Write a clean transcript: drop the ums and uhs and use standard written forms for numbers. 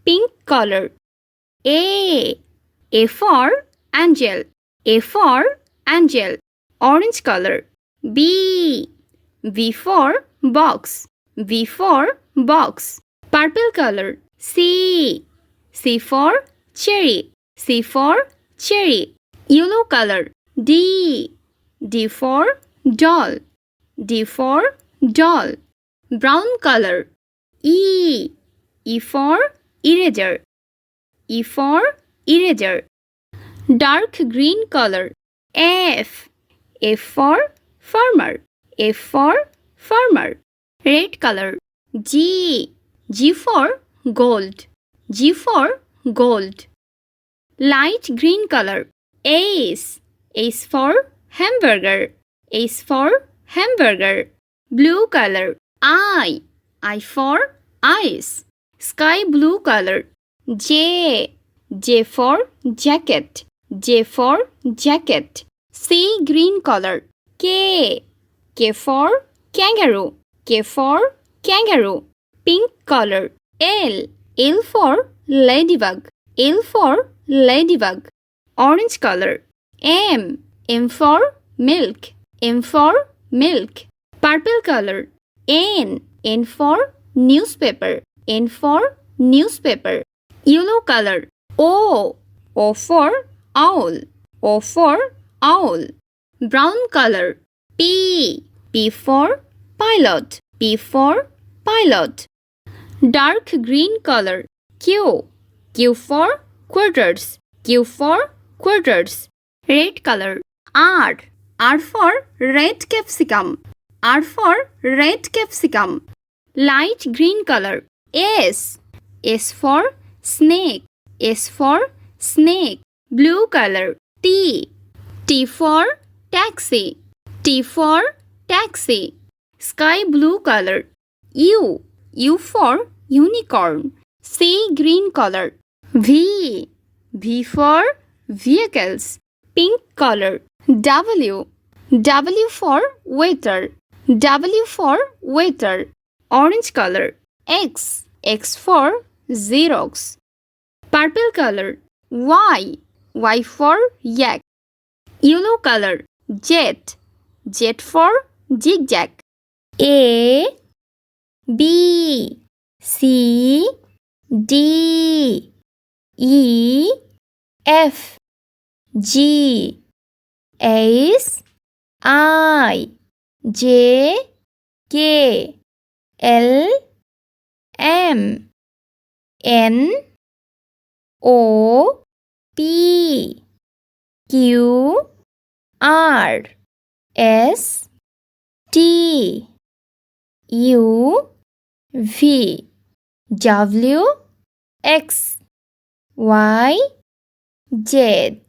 pink color. A for angel. A for angel. Orange color. B for box. B for box. Purple color. C for cherry. C for cherry. Yellow color. D for doll. D for doll. Brown color. E for eraser. E for eraser. Dark green color. F for farmer. F for farmer. Red color. G for gold. G for gold. Light green color. H for hamburger. H for hamburger. Blue color. I for ice. Sky blue color. J for jacket. J for jacket. C green color. K for kangaroo. K for kangaroo. Pink color. L for ladybug. L for ladybug. Orange color. M for milk. M for milk. Purple color. N for newspaper. N for newspaper. Yellow color. O for owl. O for owl. Brown color. P for pilot. P for pilot. Dark green color. Q for quarters. Q for quarters. Red color. R for red capsicum. R for red capsicum. Light green color. S for snake. S for snake. Blue color. T for taxi. T for taxi. Sky blue color. U for unicorn. Sea green color. V for vehicles. Pink color. W for waiter. W for waiter. Orange color. X for Xerox. Purple color. Y for yak. Yellow color. Z for zigzag. A B C D E F G H I J K L M N O P Q R S T U V W X Y Z.